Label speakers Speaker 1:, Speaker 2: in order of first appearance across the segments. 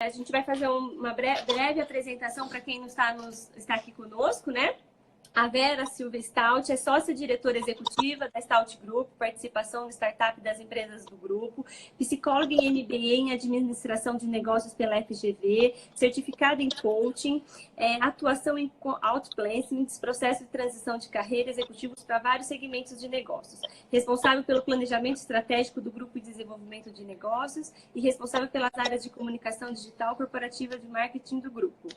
Speaker 1: A gente vai fazer uma breve apresentação para quem não está aqui conosco, né? A Vera Silva Stout é sócia-diretora executiva da Stout Group, participação no startup das empresas do grupo, psicóloga em MBA em administração de negócios pela FGV, certificada em coaching, atuação em outplacements, processo de transição de carreira executivos para vários segmentos de negócios, responsável pelo planejamento estratégico do grupo de desenvolvimento de negócios e responsável pelas áreas de comunicação digital corporativa de marketing do grupo.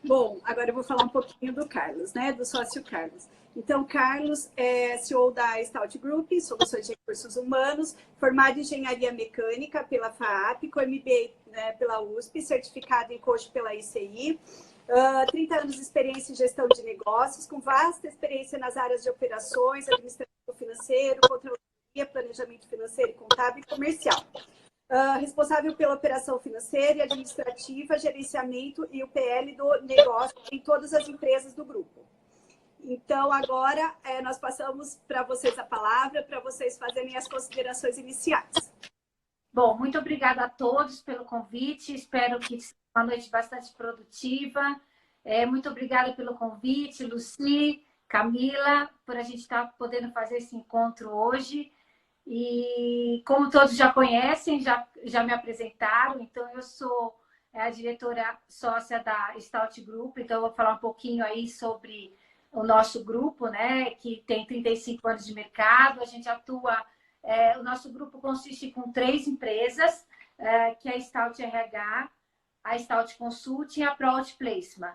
Speaker 2: Bom, agora eu vou falar um pouquinho do Carlos, né? Do sócio Carlos. Então, Carlos é CEO da Stout Group, Soluções de Recursos Humanos, formado em Engenharia Mecânica pela FAAP, com MBA, né, pela USP, certificado em coaching pela ICI, 30 anos de experiência em gestão de negócios, com vasta experiência nas áreas de operações, administração financeiro, controladoria, planejamento financeiro, contábil e comercial. Responsável pela operação financeira e administrativa, gerenciamento e o PL do negócio em todas as empresas do grupo. Então, agora, nós passamos para vocês a palavra, para vocês fazerem as considerações iniciais.
Speaker 3: Bom, muito obrigada a todos pelo convite, espero que seja uma noite bastante produtiva. Muito obrigada pelo convite, Lucy, Camila, por a gente estar podendo fazer esse encontro hoje. E como todos já conhecem, já me apresentaram, então eu sou a diretora sócia da Stout Group, então eu vou falar um pouquinho aí sobre o nosso grupo, né, que tem 35 anos de mercado. A gente atua, o nosso grupo consiste com 3 empresas, que é a Stout RH, a Stout Consulting e a Pro Outplacement.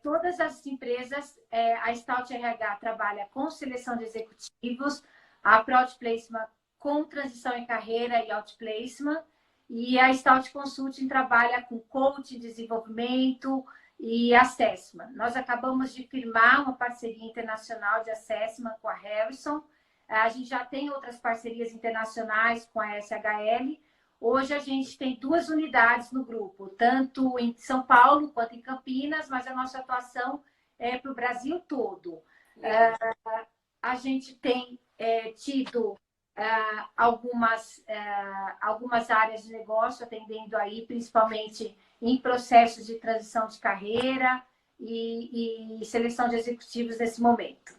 Speaker 3: Todas as empresas, a Stout RH trabalha com seleção de executivos, a Pro Outplacement com transição em carreira e outplacement, e a Stout Consulting trabalha com coaching, desenvolvimento e assessment. Nós acabamos de firmar uma parceria internacional de assessment com a Harrison. A gente já tem outras parcerias internacionais com a SHL. Hoje a gente tem 2 unidades no grupo, tanto em São Paulo quanto em Campinas, mas a nossa atuação é para o Brasil todo. A gente tem tido algumas áreas de negócio atendendo aí, principalmente em processos de transição de carreira e seleção de executivos nesse momento.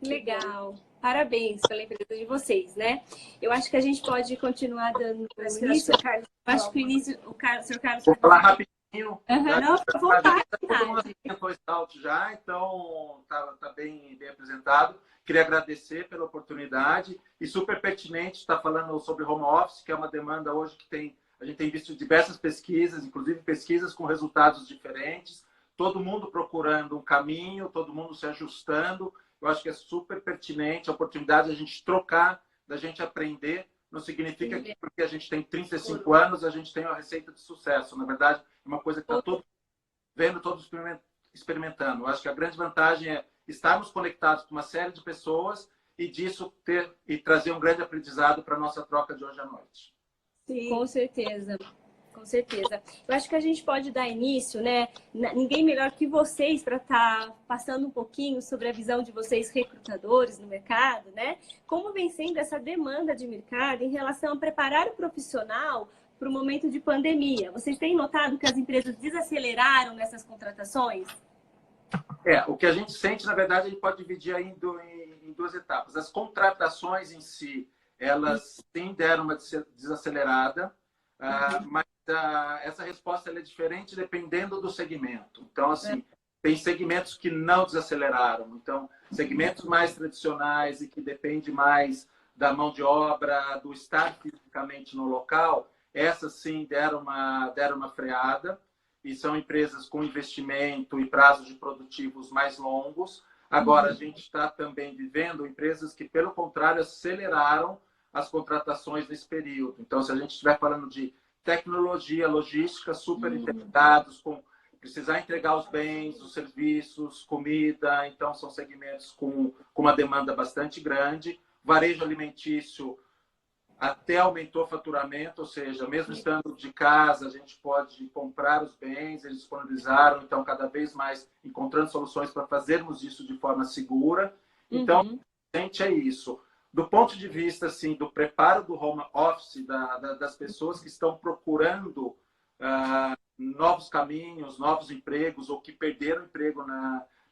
Speaker 1: Legal. Parabéns pela empresa de vocês, né? Eu acho que a gente pode continuar dando início, Carlos. Eu acho que o início, o Sr. Carlos...
Speaker 4: Vou falar rapidinho.
Speaker 1: Não, fica à vontade.
Speaker 4: Todo mundo apresentou o Stout já, então tá bem apresentado. Queria agradecer pela oportunidade e super pertinente estar falando sobre home office, que é uma demanda hoje que a gente tem visto diversas pesquisas, inclusive pesquisas com resultados diferentes, todo mundo procurando um caminho, todo mundo se ajustando. Eu acho que é super pertinente a oportunidade de a gente trocar, da gente aprender. Não significa que porque a gente tem 35 anos, a gente tem uma receita de sucesso. Na verdade, é uma coisa que está todo vendo, todos experimentando. Eu acho que a grande vantagem é estarmos conectados com uma série de pessoas e disso trazer um grande aprendizado para a nossa troca de hoje à noite.
Speaker 1: Sim. Com certeza. Com certeza. Eu acho que a gente pode dar início, né? Ninguém melhor que vocês para estar passando um pouquinho sobre a visão de vocês, recrutadores no mercado, né? Como vem sendo essa demanda de mercado em relação a preparar o profissional para o momento de pandemia. Vocês têm notado que as empresas desaceleraram nessas contratações?
Speaker 4: O que a gente sente, na verdade, a gente pode dividir aí em 2 etapas. As contratações em si, elas sim deram uma desacelerada, mas essa resposta ela é diferente dependendo do segmento. Então, assim, tem segmentos que não desaceleraram. Então, segmentos mais tradicionais e que dependem mais da mão de obra, do estar fisicamente no local, essas sim deram uma freada. E são empresas com investimento e prazos de produtivos mais longos. Agora, a gente está também vivendo empresas que, pelo contrário, aceleraram as contratações nesse período. Então, se a gente estiver falando de tecnologia, logística, super integrados, com precisar entregar os bens, os serviços, comida, então são segmentos com uma demanda bastante grande. Varejo alimentício até aumentou o faturamento, ou seja, mesmo estando de casa, a gente pode comprar os bens, eles disponibilizaram, então, cada vez mais encontrando soluções para fazermos isso de forma segura. Então, gente, é isso. do ponto de vista assim, do preparo do home office, das pessoas que estão procurando novos caminhos, novos empregos, ou que perderam emprego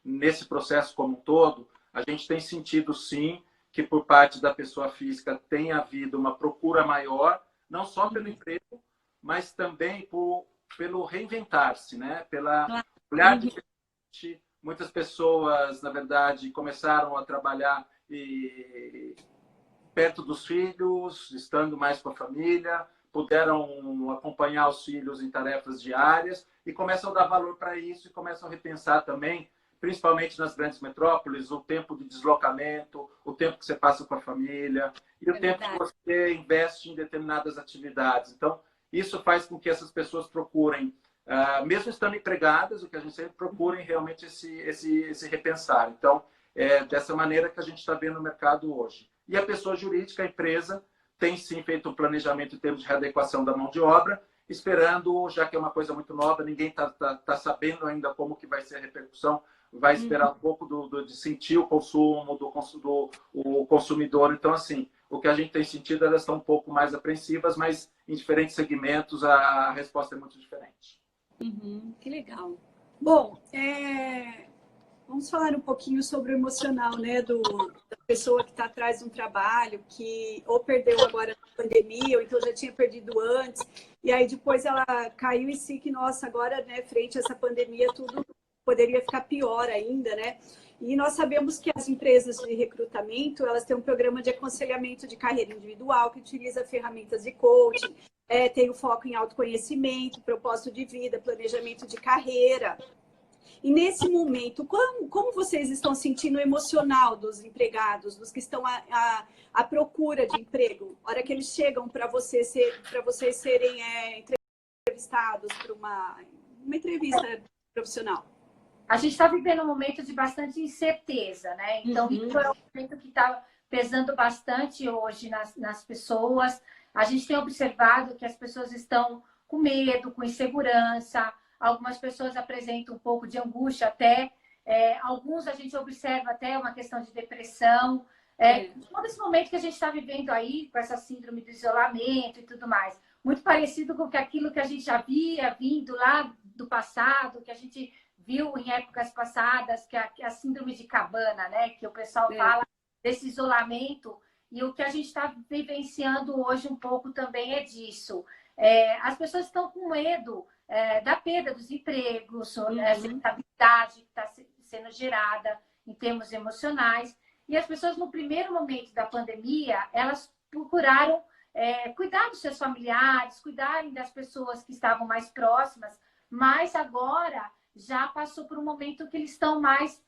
Speaker 4: nesse processo como um todo, a gente tem sentido, sim, que por parte da pessoa física tem havido uma procura maior, não só pelo emprego, mas também pelo reinventar-se, né? Pela olhar diferente. Muitas pessoas, na verdade, começaram a trabalhar perto dos filhos, estando mais com a família, puderam acompanhar os filhos em tarefas diárias e começam a dar valor para isso e começam a repensar também, principalmente nas grandes metrópoles, o tempo de deslocamento, o tempo que você passa com a família e o tempo que você investe em determinadas atividades. Então, isso faz com que essas pessoas procurem, mesmo estando empregadas, o que a gente sempre procurem realmente esse repensar. Então, é dessa maneira que a gente está vendo o mercado hoje. E a pessoa jurídica, a empresa, tem sim feito um planejamento em termos de readequação da mão de obra, esperando, já que é uma coisa muito nova, ninguém está sabendo ainda como que vai ser a repercussão, vai esperar um pouco de sentir o consumo do consumidor. Então, assim, o que a gente tem sentido, elas estão um pouco mais apreensivas, mas em diferentes segmentos a resposta é muito diferente.
Speaker 1: Que legal.
Speaker 2: Bom, vamos falar um pouquinho sobre o emocional, né, da pessoa que está atrás de um trabalho, que ou perdeu agora na pandemia, ou então já tinha perdido antes, e aí depois ela caiu em si que, nossa, agora, né, frente a essa pandemia, tudo poderia ficar pior ainda, né? E nós sabemos que as empresas de recrutamento, elas têm um programa de aconselhamento de carreira individual, que utiliza ferramentas de coaching, tem o foco em autoconhecimento, propósito de vida, planejamento de carreira. E nesse momento, como vocês estão sentindo o emocional dos empregados, dos que estão à procura de emprego? A hora que eles chegam para vocês serem entrevistados para uma entrevista profissional?
Speaker 3: A gente está vivendo um momento de bastante incerteza, né? Então, isso é um momento que está pesando bastante hoje nas pessoas. A gente tem observado que as pessoas estão com medo, com insegurança. Algumas pessoas apresentam um pouco de angústia até. Alguns a gente observa até uma questão de depressão. Todo esse momento que a gente está vivendo aí, com essa síndrome do isolamento e tudo mais. Muito parecido com aquilo que a gente já havia vindo lá do passado, que a gente viu em épocas passadas, que a síndrome de cabana, né? Que o pessoal fala desse isolamento. E o que a gente está vivenciando hoje um pouco também é disso. As pessoas estão com medo da perda dos empregos, essa instabilidade que está sendo gerada em termos emocionais. E as pessoas, no primeiro momento da pandemia, elas procuraram cuidar dos seus familiares, cuidarem das pessoas que estavam mais próximas, mas agora já passou por um momento que eles estão mais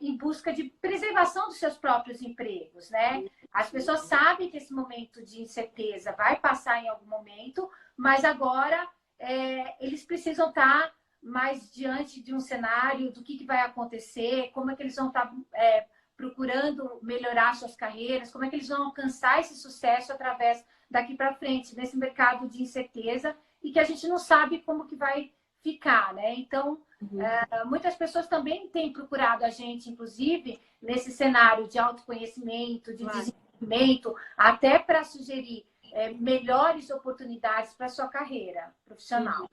Speaker 3: em busca de preservação dos seus próprios empregos, né? As pessoas sabem que esse momento de incerteza vai passar em algum momento, mas agora eles precisam estar mais diante de um cenário do que vai acontecer, como é que eles vão estar procurando melhorar suas carreiras, como é que eles vão alcançar esse sucesso através daqui para frente, nesse mercado de incerteza e que a gente não sabe como que vai ficar, né? Então, muitas pessoas também têm procurado a gente, inclusive, nesse cenário de autoconhecimento, de desenvolvimento, até para sugerir melhores oportunidades para a sua carreira profissional.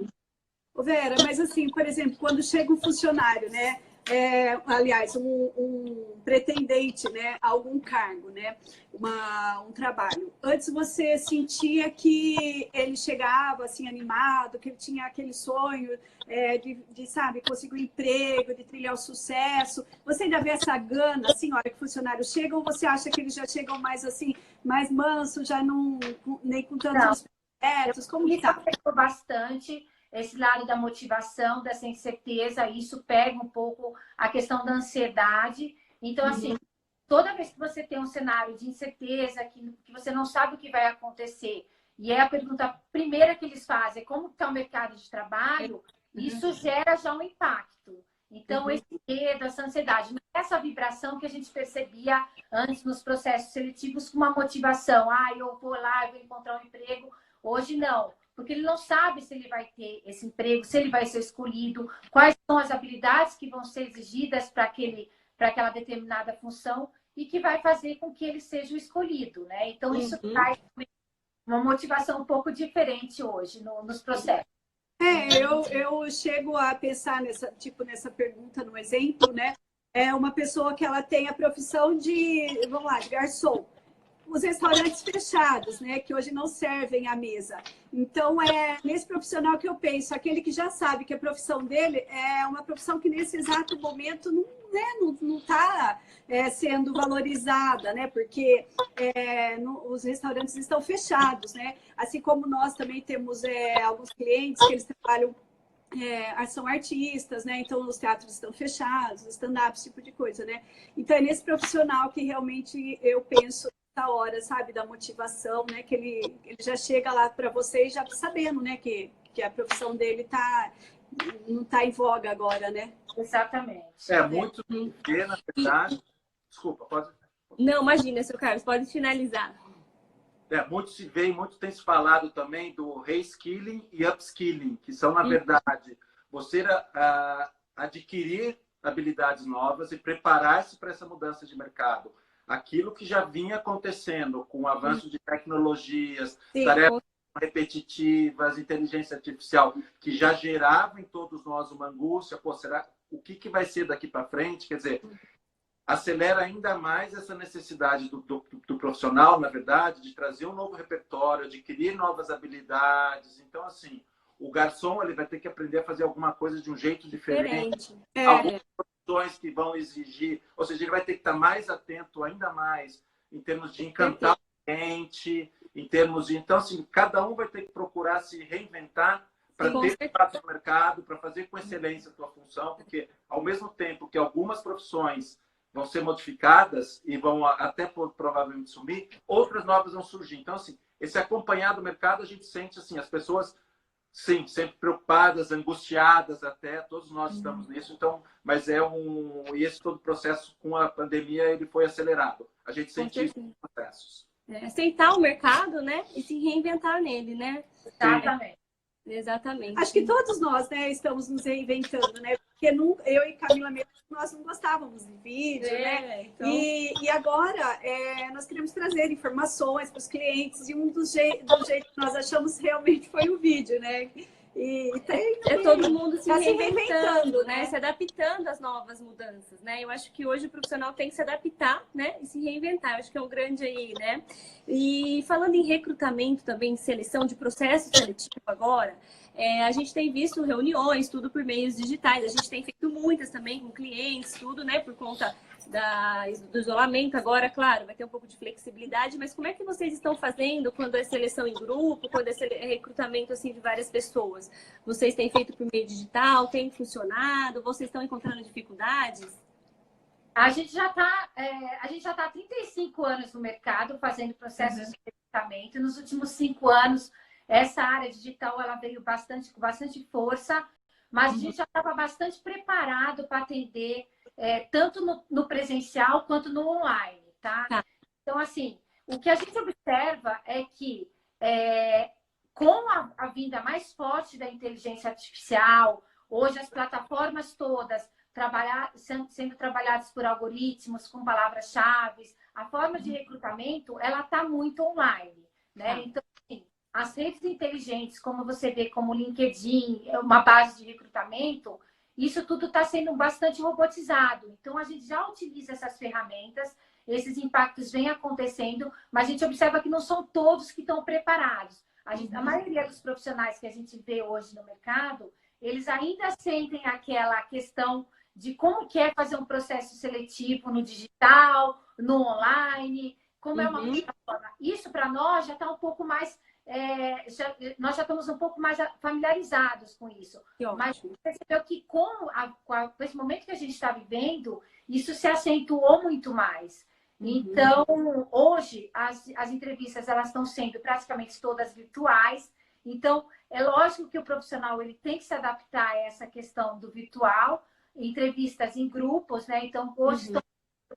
Speaker 2: Vera, mas assim, por exemplo, quando chega um funcionário, né? Aliás, um pretendente, né, a algum cargo, né, um trabalho. Antes você sentia que ele chegava assim animado, que ele tinha aquele sonho de sabe, conseguir um emprego, de trilhar o sucesso. Você ainda vê essa gana, assim, a hora que funcionários chegam, ou você acha que eles já chegam mais assim, mais manso, já não nem com tantos projetos? Como que tá?
Speaker 3: Isso afetou bastante. Esse lado da motivação, dessa incerteza, isso pega um pouco a questão da ansiedade. Então, assim, toda vez que você tem um cenário de incerteza, que você não sabe o que vai acontecer, e a pergunta primeira que eles fazem é como está o mercado de trabalho, isso gera já um impacto. Então, esse medo, essa ansiedade, essa vibração que a gente percebia antes nos processos seletivos com uma motivação. Eu vou lá, eu vou encontrar um emprego. Hoje, não. Porque ele não sabe se ele vai ter esse emprego, se ele vai ser escolhido, quais são as habilidades que vão ser exigidas para aquela determinada função. e que vai fazer com que ele seja o escolhido, né? Então, isso
Speaker 1: Uhum.
Speaker 3: traz uma motivação um pouco diferente hoje nos processos.
Speaker 2: Eu chego a pensar nessa pergunta, no exemplo, né? É uma pessoa que ela tem a profissão vamos lá, de garçom. Os restaurantes fechados, né, que hoje não servem à mesa. Então, é nesse profissional que eu penso, aquele que já sabe que a profissão dele é uma profissão que nesse exato momento não está sendo valorizada, né, porque os restaurantes estão fechados, né, assim como nós também temos alguns clientes que eles trabalham são artistas, né? Então os teatros estão fechados, stand-up, esse tipo de coisa, né? Então é nesse profissional que realmente eu penso nessa hora, sabe, da motivação, né? Que ele já chega lá para vocês já sabendo, né? Que a profissão dele não está em voga agora, né?
Speaker 3: Exatamente.
Speaker 4: Muito porque, na verdade... Desculpa, pode...
Speaker 1: Não, imagina, seu Carlos, pode finalizar.
Speaker 4: Muito se vê e muito tem se falado também do reskilling e upskilling, que são, na verdade, você adquirir habilidades novas e preparar-se para essa mudança de mercado. Aquilo que já vinha acontecendo com o avanço de tecnologias, tarefas repetitivas, inteligência artificial, que já gerava em todos nós uma angústia, será o que vai ser daqui para frente? Quer dizer, acelera ainda mais essa necessidade do profissional, na verdade, de trazer um novo repertório, adquirir novas habilidades. Então, assim, o garçom ele vai ter que aprender a fazer alguma coisa de um jeito diferente. Algumas profissões que vão exigir, ou seja, ele vai ter que estar mais atento ainda mais em termos de encantar o cliente, em termos de... Então, assim, cada um vai ter que procurar se reinventar para ter espaço no mercado, para fazer com excelência a sua função, porque, ao mesmo tempo que algumas profissões vão ser modificadas e vão até provavelmente sumir, outras novas vão surgir. Então, assim, esse acompanhar do mercado, a gente sente, assim, as pessoas, sim, sempre preocupadas, angustiadas até, todos nós estamos nisso, então, mas e esse todo processo com a pandemia, ele foi acelerado. A gente sente isso nos processos.
Speaker 1: Aceitar o mercado, né, e se reinventar nele, né?
Speaker 3: Exatamente.
Speaker 1: Exatamente.
Speaker 2: Acho que todos nós, né, estamos nos reinventando, né? Porque eu e Camila mesmo, nós não gostávamos de vídeo, né?
Speaker 1: Então...
Speaker 2: E agora nós queremos trazer informações para os clientes e do jeito que nós achamos realmente foi o vídeo, né? E
Speaker 1: todo mundo se
Speaker 2: reinventando,
Speaker 1: né? Se adaptando às novas mudanças, né? Eu acho que hoje o profissional tem que se adaptar, né? E se reinventar. Eu acho que é um grande aí, né? E falando em recrutamento também, seleção de processo seletivo agora, a gente tem visto reuniões, tudo por meios digitais. A gente tem feito muitas também com clientes, tudo, né? Por conta do isolamento agora, claro, vai ter um pouco de flexibilidade, mas como é que vocês estão fazendo quando é seleção em grupo, quando é recrutamento assim de várias pessoas? Vocês têm feito por meio digital? Tem funcionado? Vocês estão encontrando dificuldades?
Speaker 3: A gente já está há 35 anos no mercado fazendo processos de recrutamento. Nos últimos 5 anos, essa área digital ela veio com bastante força, mas a gente já estava bastante preparado para atender tanto no presencial quanto no online, tá? Então, assim, o que a gente observa é que com a vinda mais forte da inteligência artificial, hoje as plataformas todas sendo trabalhadas por algoritmos, com palavras-chave, a forma de recrutamento, ela está muito online, né? Então, assim, as redes inteligentes, como você vê, como o LinkedIn, uma base de recrutamento, isso tudo está sendo bastante robotizado. Então, a gente já utiliza essas ferramentas, esses impactos vêm acontecendo, mas a gente observa que não são todos que estão preparados. A maioria dos profissionais que a gente vê hoje no mercado, eles ainda sentem aquela questão de como que é fazer um processo seletivo no digital, no online, como é uma plataforma. Isso, para nós, já está um pouco mais... nós já estamos um pouco mais familiarizados com isso. Mas percebeu que com esse momento que a gente está vivendo, isso se acentuou muito mais. Então, hoje, as entrevistas elas estão sendo praticamente todas virtuais. Então, é lógico que o profissional ele tem que se adaptar a essa questão do virtual, entrevistas em grupos, né? Então, hoje estão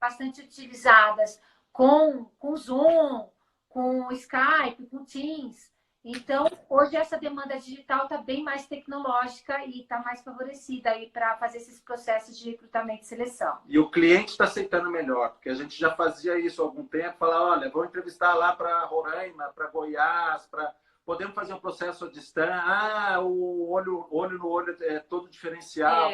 Speaker 3: bastante utilizadas com Zoom, com Skype, com Teams. Então, hoje essa demanda digital está bem mais tecnológica e está mais favorecida aí para fazer esses processos de recrutamento e seleção.
Speaker 4: E o cliente está aceitando melhor, porque a gente já fazia isso há algum tempo, falar, olha, vou entrevistar lá para Roraima, para Goiás, podemos fazer um processo à distância, o olho no olho é todo diferencial.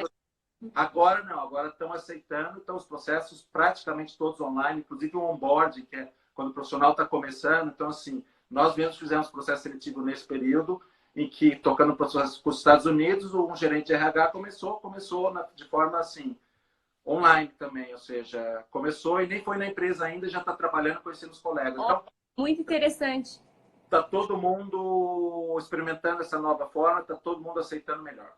Speaker 4: Agora não, agora estão aceitando, então os processos praticamente todos online, inclusive o onboarding, que é quando o profissional está começando. Então, assim, nós mesmos fizemos processo seletivo nesse período, em que, tocando o processo com os Estados Unidos, um gerente de RH começou de forma assim, online também, ou seja, começou e nem foi na empresa ainda, já está trabalhando, conhecendo os colegas. Então,
Speaker 1: muito interessante.
Speaker 4: Está todo mundo experimentando essa nova forma, está todo mundo aceitando melhor.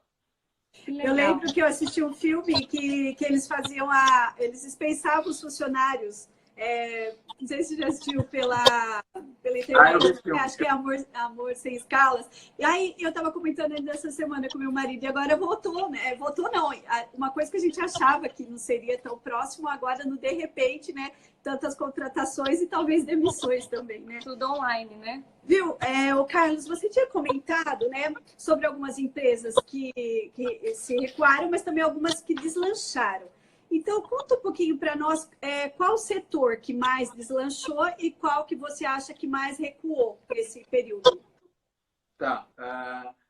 Speaker 2: Eu lembro que eu assisti um filme que eles faziam eles dispensavam os funcionários. Não sei se você já assistiu pela internet, acho que é Amor Sem Escalas. E aí eu estava comentando ainda essa semana com meu marido, e agora voltou, né? Voltou não. Uma coisa que a gente achava que não seria tão próximo, agora no de repente, né? Tantas contratações e talvez demissões também, né?
Speaker 1: Tudo online, né?
Speaker 2: Viu, o Carlos, você tinha comentado, né, sobre algumas empresas que se recuaram, mas também algumas que deslancharam. Então, conta um pouquinho para nós qual setor que mais deslanchou e qual que você acha que mais recuou nesse período.
Speaker 4: Tá.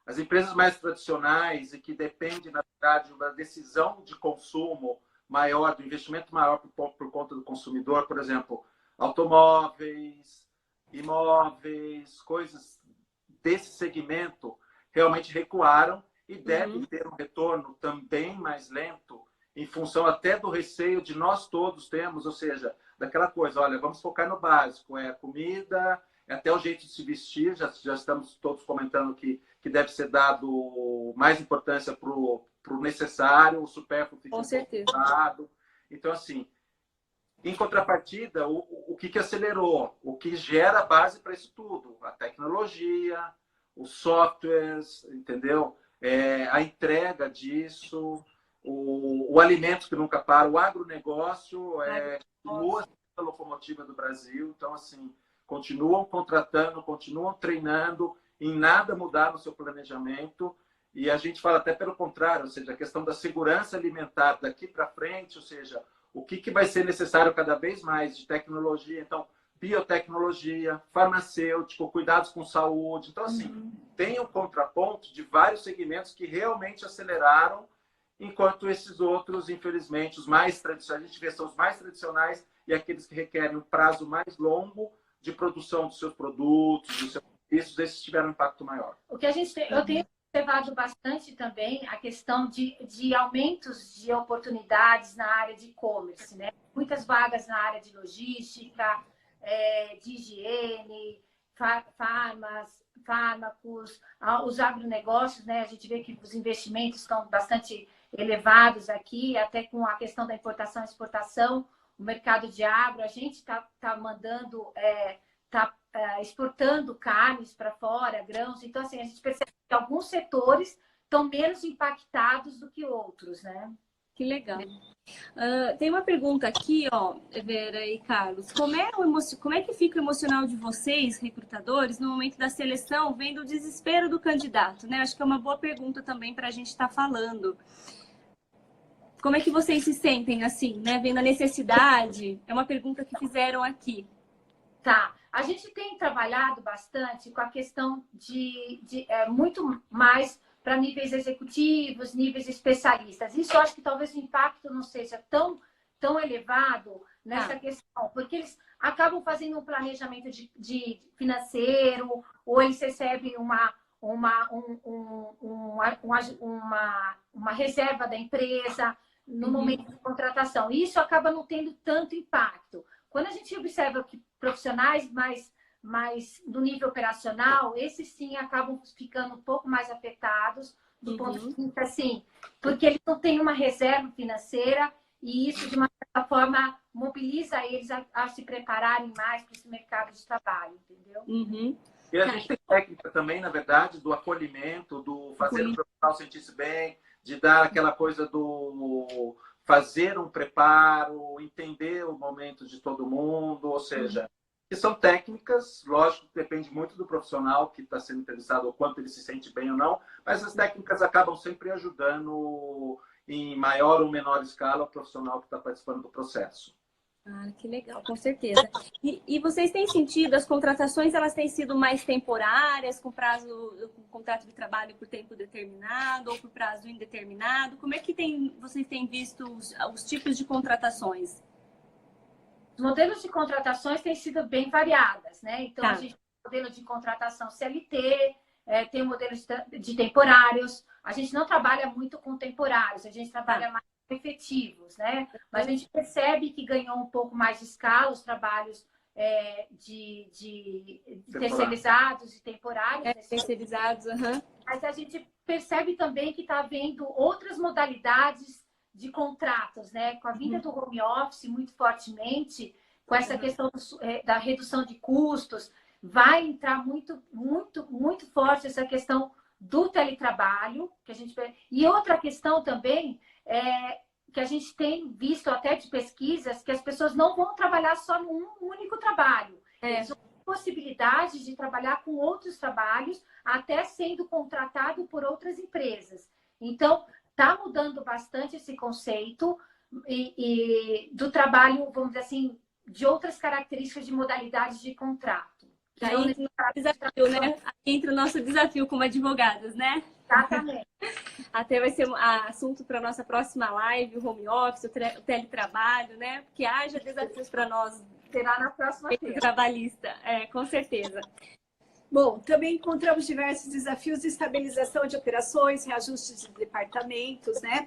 Speaker 4: As empresas mais tradicionais e que dependem, na verdade, da decisão de consumo maior, do investimento maior por conta do consumidor, por exemplo, automóveis, imóveis, coisas desse segmento realmente recuaram e devem ter um retorno também mais lento, em função até do receio de nós todos temos, ou seja, daquela coisa, olha, vamos focar no básico, é a comida, é até o jeito de se vestir, já estamos todos comentando que deve ser dado mais importância para o necessário, o supérfluo fica
Speaker 1: com certeza.
Speaker 4: Então, assim, em contrapartida, o que acelerou? O que gera a base para isso tudo? A tecnologia, os softwares, entendeu? A entrega disso, o alimento que nunca para, o agronegócio, a locomotiva do Brasil. Então, assim, continuam contratando, continuam treinando, em nada mudar no seu planejamento. E a gente fala até pelo contrário, ou seja, a questão da segurança alimentar daqui para frente, ou seja, o que vai ser necessário cada vez mais de tecnologia. Então, biotecnologia, farmacêutico, cuidados com saúde. Então, assim, tem um contraponto de vários segmentos que realmente aceleraram, enquanto esses outros, infelizmente, os mais tradicionais, a gente vê são os mais tradicionais e aqueles que requerem um prazo mais longo de produção dos seus produtos, dos seus serviços, esses tiveram um impacto maior.
Speaker 3: O que eu tenho observado bastante também a questão de aumentos de oportunidades na área de e-commerce, né? Muitas vagas na área de logística, de higiene, fármacos, os agronegócios, né? A gente vê que os investimentos estão bastante elevados aqui, até com a questão da importação e exportação, o mercado de agro, a gente está mandando, exportando carnes para fora, grãos. Então, assim, a gente percebe que alguns setores estão menos impactados do que outros, né?
Speaker 1: Que legal. Tem uma pergunta aqui, ó, Vera e Carlos. Como é que fica o emocional de vocês, recrutadores, no momento da seleção, vendo o desespero do candidato, né? Acho que é uma boa pergunta também para a gente estar falando. Como é que vocês se sentem assim, né? Vendo a necessidade? É uma pergunta que fizeram aqui.
Speaker 3: Tá. A gente tem trabalhado bastante com a questão de muito mais para níveis executivos, níveis especialistas. Isso eu acho que talvez o impacto não seja tão elevado nessa questão, porque eles acabam fazendo um planejamento de financeiro, ou eles recebem uma reserva da empresa no momento de contratação. E isso acaba não tendo tanto impacto. Quando a gente observa que profissionais mais do nível operacional, esses sim acabam ficando um pouco mais afetados do ponto de vista, assim, porque eles não têm uma reserva financeira e isso, de uma certa forma, mobiliza eles a se prepararem mais para esse mercado de trabalho, entendeu?
Speaker 4: E a gente tem técnica também, na verdade, do acolhimento, do fazer o profissional sentir-se bem, de dar aquela coisa do fazer um preparo, entender o momento de todo mundo, ou seja, que são técnicas, lógico, depende muito do profissional que está sendo entrevistado, ou quanto ele se sente bem ou não, mas as técnicas acabam sempre ajudando, em maior ou menor escala, o profissional que está participando do processo.
Speaker 1: Ah, que legal, com certeza. E vocês têm sentido, as contratações elas têm sido mais temporárias, com contrato de trabalho por tempo determinado ou por prazo indeterminado? Como é que vocês têm visto os tipos de contratações?
Speaker 3: Os modelos de contratações têm sido bem variadas, né? Então,
Speaker 1: Tá.
Speaker 3: a gente tem modelo de contratação CLT, tem o modelo de temporários. A gente não trabalha muito com temporários, a gente trabalha mais com efetivos, né? Mas a gente percebe que ganhou um pouco mais de escala os trabalhos de terceirizados e temporários.
Speaker 1: Terceirizados, aham.
Speaker 3: Mas a gente percebe também que está havendo outras modalidades de contratos, né? Com a vinda do home office muito fortemente, com essa questão da redução de custos, vai entrar muito, muito, muito forte essa questão do teletrabalho, que a gente... E outra questão também que a gente tem visto até de pesquisas, que as pessoas não vão trabalhar só num único trabalho. Eles vão ter possibilidade de trabalhar com outros trabalhos, até sendo contratado por outras empresas. Então, está mudando bastante esse conceito e do trabalho, vamos dizer assim, de outras características de modalidades de contrato.
Speaker 1: Aí desafio, né? Aí entra o nosso desafio como advogadas, né?
Speaker 3: Exatamente.
Speaker 1: Até vai ser assunto para a nossa próxima live, o home office, o teletrabalho, né? Porque haja desafios para nós.
Speaker 3: Será na próxima feira.
Speaker 1: Trabalhista, com certeza.
Speaker 2: Bom, também encontramos diversos desafios de estabilização de operações, reajustes de departamentos, né?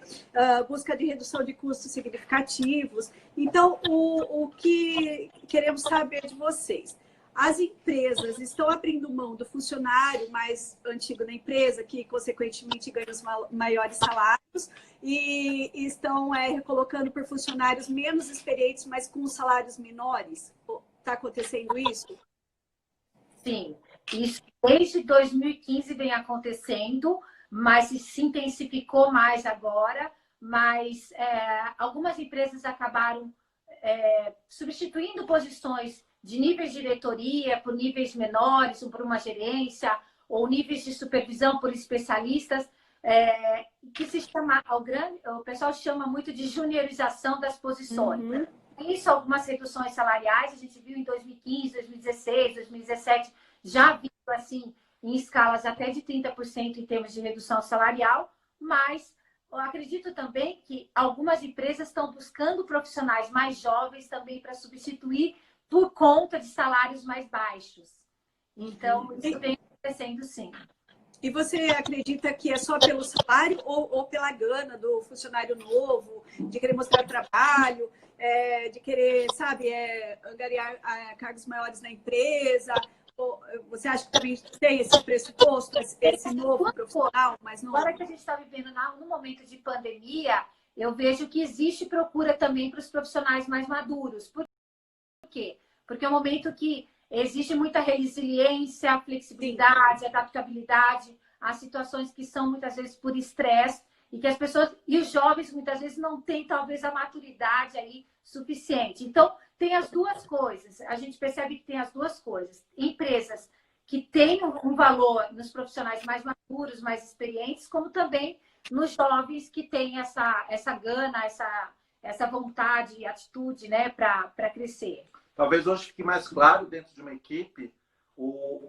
Speaker 2: Busca de redução de custos significativos. Então, o que queremos saber de vocês? As empresas estão abrindo mão do funcionário mais antigo da empresa, que, consequentemente, ganha os maiores salários, e estão recolocando por funcionários menos experientes, mas com salários menores? Está acontecendo isso?
Speaker 3: Sim, isso desde 2015 vem acontecendo, mas se intensificou mais agora. Mas algumas empresas acabaram substituindo posições de níveis de diretoria por níveis menores, ou por uma gerência, ou níveis de supervisão por especialistas, que se chama, o pessoal chama muito de juniorização das posições.
Speaker 1: Uhum.
Speaker 3: Isso, algumas reduções salariais, a gente viu em 2015, 2016, 2017, já viu assim, em escalas até de 30% em termos de redução salarial, mas eu acredito também que algumas empresas estão buscando profissionais mais jovens também para substituir por conta de salários mais baixos. Então, isso vem acontecendo, sim.
Speaker 2: E você acredita que é só pelo salário ou pela gana do funcionário novo, de querer mostrar trabalho, de querer, sabe, angariar cargos maiores na empresa? Ou você acha que também tem esse pressuposto, esse novo profissional mais novo?
Speaker 3: Agora que a gente está vivendo no momento de pandemia, eu vejo que existe procura também para os profissionais mais maduros. Por quê? Porque é um momento que existe muita resiliência, flexibilidade, adaptabilidade a situações que são muitas vezes por estresse e que as pessoas e os jovens muitas vezes não têm talvez a maturidade aí suficiente. Então, tem as duas coisas. A gente percebe que tem as duas coisas. Empresas que têm um valor nos profissionais mais maduros, mais experientes, como também nos jovens que têm essa gana, essa vontade e atitude, né, para crescer.
Speaker 4: Talvez hoje fique mais claro dentro de uma equipe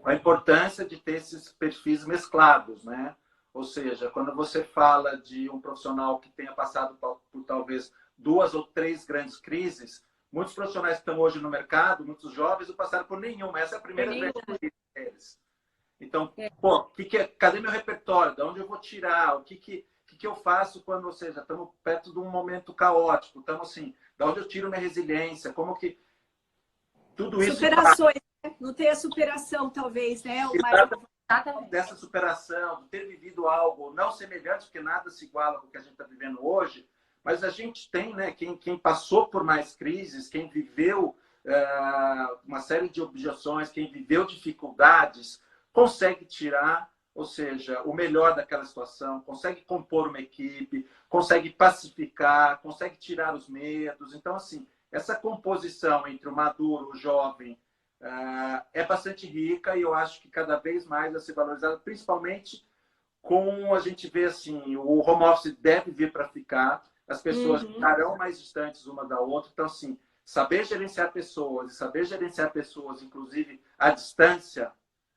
Speaker 4: a importância de ter esses perfis mesclados, né? Ou seja, quando você fala de um profissional que tenha passado por talvez 2 ou 3 grandes crises, muitos profissionais que estão hoje no mercado, muitos jovens, não passaram por nenhuma. Essa é a primeira grande crise deles. Então, cadê meu repertório? De onde eu vou tirar? O que eu faço quando, ou seja, estamos perto de um momento caótico? Estamos assim, de onde eu tiro minha resiliência? Como que tudo isso...
Speaker 2: Superações, né? Não ter a superação, talvez, né?
Speaker 4: Dessa superação, de ter vivido algo não semelhante, porque nada se iguala com o que a gente está vivendo hoje, mas a gente tem, né? Quem passou por mais crises, quem viveu uma série de objeções, quem viveu dificuldades, consegue tirar, ou seja, o melhor daquela situação, consegue compor uma equipe, consegue pacificar, consegue tirar os medos. Então, assim, essa composição entre o maduro, o jovem, é bastante rica e eu acho que cada vez mais vai ser valorizada, principalmente com a gente vê assim, o home office deve vir para ficar, as pessoas estarão mais distantes uma da outra, então assim, saber gerenciar pessoas e saber gerenciar pessoas, inclusive à distância,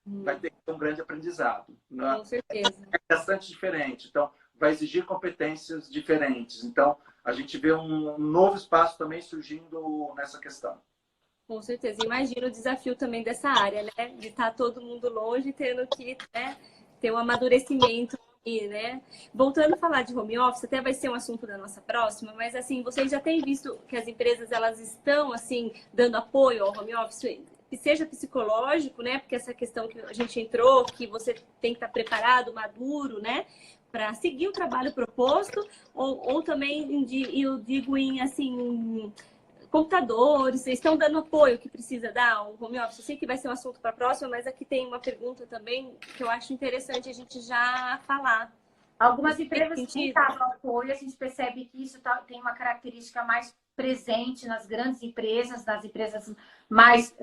Speaker 4: vai ter que ter um grande aprendizado, né?
Speaker 1: Com certeza.
Speaker 4: É bastante diferente, então vai exigir competências diferentes, então a gente vê um novo espaço também surgindo nessa questão.
Speaker 1: Com certeza. Imagina o desafio também dessa área, né? De estar todo mundo longe, tendo que, né, ter um amadurecimento aí, né? Voltando a falar de home office, até vai ser um assunto da nossa próxima, mas assim, vocês já têm visto que as empresas elas estão assim dando apoio ao home office, que seja psicológico, né? Porque essa questão que a gente entrou, que você tem que estar preparado, maduro, né? Para seguir o trabalho proposto, ou também eu digo em assim computadores, vocês estão dando apoio que precisa dar ao home office? Eu sei que vai ser um assunto para a próxima, mas aqui tem uma pergunta também que eu acho interessante a gente já falar.
Speaker 3: Algumas empresas que davam apoio, a gente percebe que isso tem uma característica mais presente nas grandes empresas, nas empresas mais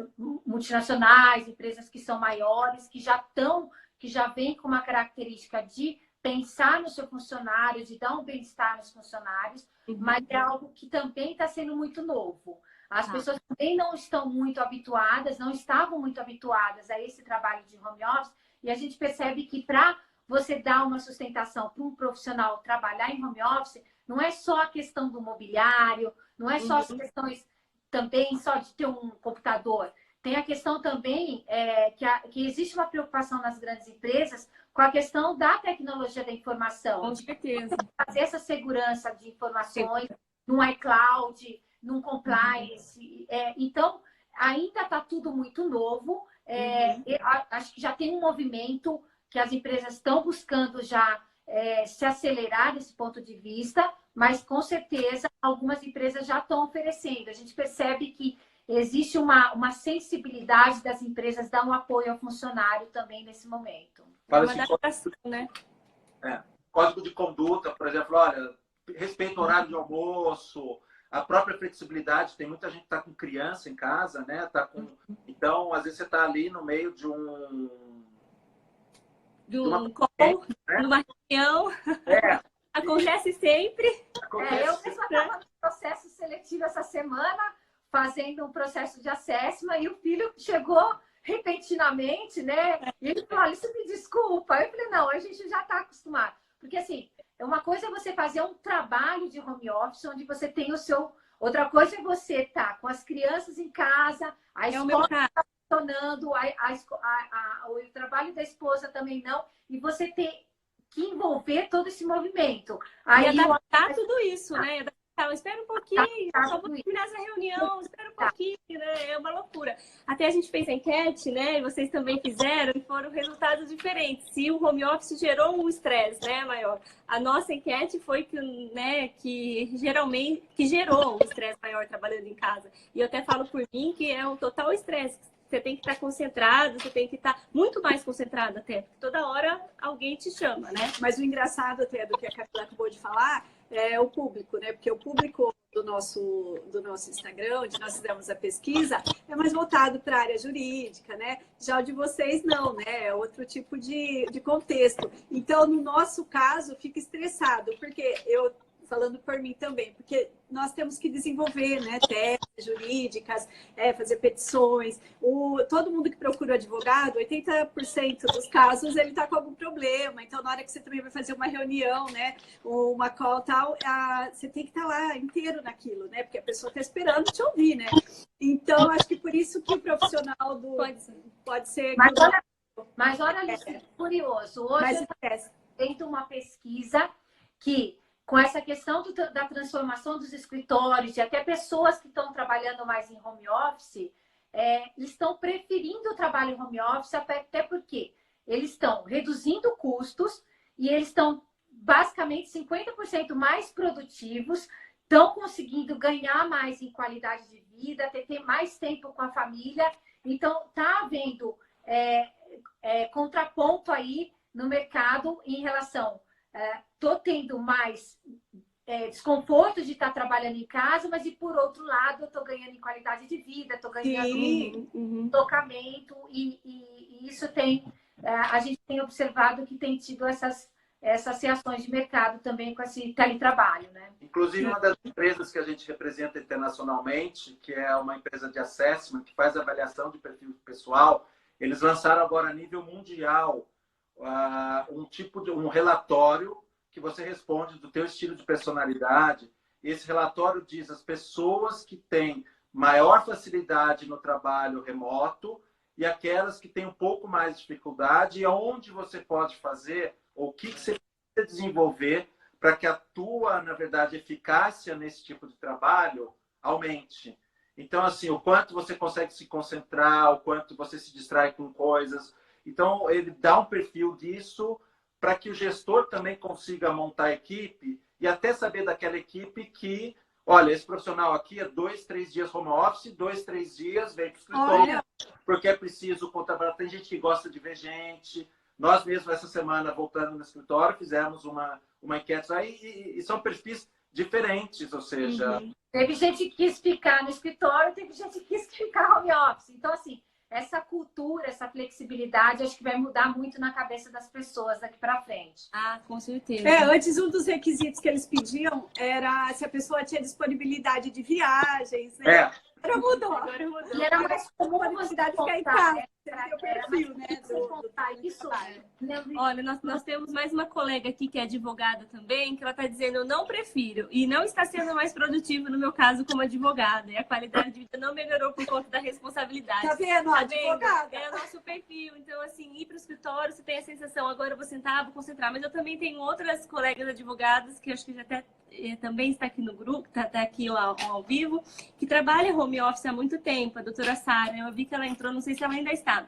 Speaker 3: multinacionais, empresas que são maiores, que já vêm com uma característica de pensar no seu funcionário, de dar um bem-estar nos funcionários, mas é algo que também está sendo muito novo. As pessoas também não estão muito habituadas, não estavam muito habituadas a esse trabalho de home office, e a gente percebe que para você dar uma sustentação para um profissional trabalhar em home office, não é só a questão do mobiliário, não é só as questões também só de ter um computador. Tem a questão também que existe uma preocupação nas grandes empresas com a questão da tecnologia da informação.
Speaker 1: Com certeza.
Speaker 3: Fazer essa segurança de informações no iCloud, num compliance. Então, ainda está tudo muito novo. Acho que já tem um movimento que as empresas estão buscando já se acelerar desse ponto de vista, mas com certeza algumas empresas já estão oferecendo. A gente percebe que existe uma sensibilidade das empresas dar um apoio ao funcionário também nesse momento.
Speaker 1: Uma adaptação, né?
Speaker 4: Código de conduta, por exemplo, olha, respeito ao horário de almoço, a própria flexibilidade. Tem muita gente que está com criança em casa, né? Então, às vezes você está ali no meio de uma
Speaker 1: reunião. Acontece sempre.
Speaker 3: Eu mesma estava no processo seletivo essa semana, fazendo um processo de assessment, e o filho chegou repentinamente, né? E ele falou, olha, isso me desculpa. Eu falei, não, a gente já está acostumado. Porque, assim, uma coisa é você fazer um trabalho de home office, onde você tem o seu... Outra coisa é você estar com as crianças em casa, a escola está funcionando, o trabalho da esposa também não, e você tem que envolver todo esse movimento.
Speaker 1: Aí, e adaptar tudo isso, né? Espera um pouquinho, só vou terminar essa reunião, espera um pouquinho, né? É uma loucura. Até a gente fez a enquete, né? E vocês também fizeram, e foram resultados diferentes. Se o home office gerou um estresse, né, maior. A nossa enquete foi que gerou um estresse maior trabalhando em casa. E eu até falo por mim que é um total estresse. Você tem que estar concentrado, você tem que estar muito mais concentrado até, porque toda hora alguém te chama, né?
Speaker 2: Mas o engraçado até do que a Camila acabou de falar é o público, né? Porque o público do nosso Instagram, onde nós fizemos a pesquisa, é mais voltado para a área jurídica, né? Já o de vocês não, né? É outro tipo de contexto. Então, no nosso caso, fica estressado, porque falando por mim também, porque nós temos que desenvolver, né, teses jurídicas, fazer petições. Todo mundo que procura advogado, 80% dos casos, ele está com algum problema. Então, na hora que você também vai fazer uma reunião, né, uma call tal, você tem que estar lá inteiro naquilo, né, porque a pessoa está esperando te ouvir, né. Então, acho que por isso que o profissional pode ser...
Speaker 3: Mas olha isso, curioso. Hoje eu estou feito uma pesquisa que, com essa questão da transformação dos escritórios e até pessoas que estão trabalhando mais em home office, eles estão preferindo o trabalho em home office, até porque eles estão reduzindo custos e eles estão basicamente 50% mais produtivos, estão conseguindo ganhar mais em qualidade de vida, ter mais tempo com a família. Então, está havendo contraponto aí no mercado em relação... Estou tendo mais desconforto de estar trabalhando em casa, mas, e por outro lado, eu estou ganhando em qualidade de vida, estou ganhando em tocamento, e isso a gente tem observado que tem tido essas reações de mercado também com esse teletrabalho, né?
Speaker 4: Inclusive, uma das empresas que a gente representa internacionalmente, que é uma empresa de assessment, que faz avaliação de perfil pessoal, eles lançaram agora a nível mundial um relatório que você responde do teu estilo de personalidade. Esse relatório diz as pessoas que têm maior facilidade no trabalho remoto e aquelas que têm um pouco mais de dificuldade, e onde você pode fazer, ou o que você precisa desenvolver para que a tua, na verdade, eficácia nesse tipo de trabalho aumente. Então, assim, o quanto você consegue se concentrar, o quanto você se distrai com coisas. Então, ele dá um perfil disso para que o gestor também consiga montar a equipe e até saber daquela equipe que, olha, esse profissional aqui é 2, 3 dias home office, 2, 3 dias vem para o escritório, porque é preciso contratar. Tem gente que gosta de ver gente. Nós mesmos, essa semana, voltando no escritório, fizemos uma enquete aí, e são perfis diferentes, ou seja...
Speaker 3: Teve gente que quis ficar no escritório, teve gente que quis ficar home office. Então, assim, essa cultura, essa flexibilidade, acho que vai mudar muito na cabeça das pessoas daqui para frente.
Speaker 1: Ah, com certeza.
Speaker 2: Antes, um dos requisitos que eles pediam era se a pessoa tinha disponibilidade de viagens, né? Agora mudou.
Speaker 3: E era mais comum a
Speaker 2: disponibilidade
Speaker 3: você
Speaker 2: ficar em casa.
Speaker 1: Olha, nós temos mais uma colega aqui que é advogada também, que ela está dizendo, eu não prefiro, e não está sendo mais produtivo no meu caso como advogada, e a qualidade de vida não melhorou por conta da responsabilidade.
Speaker 2: Tá vendo? Advogada.
Speaker 1: É o nosso perfil, então assim, ir para o escritório, você tem a sensação, agora eu vou sentar, vou concentrar, mas eu também tenho outras colegas advogadas, que eu acho que já até também está aqui no grupo, está aqui ao vivo, que trabalha home office há muito tempo, a doutora Sara, eu vi que ela entrou, não sei se ela ainda está.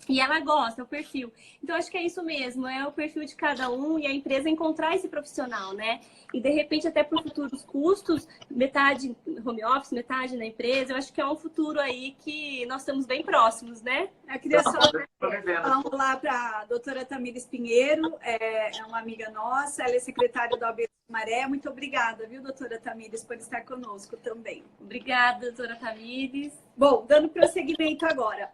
Speaker 1: E ela gosta, é o perfil. Então, acho que é isso mesmo, é o perfil de cada um e a empresa encontrar esse profissional, né? E, de repente, até para futuros custos, metade home office, metade na empresa, eu acho que é um futuro aí que nós estamos bem próximos, né?
Speaker 2: Eu queria só falar um olá para a doutora Tamires Pinheiro, é uma amiga nossa, ela é secretária do AB Maré. Muito obrigada, viu, doutora Tamires, por estar conosco também.
Speaker 1: Obrigada, doutora Tamires.
Speaker 2: Bom, dando prosseguimento agora.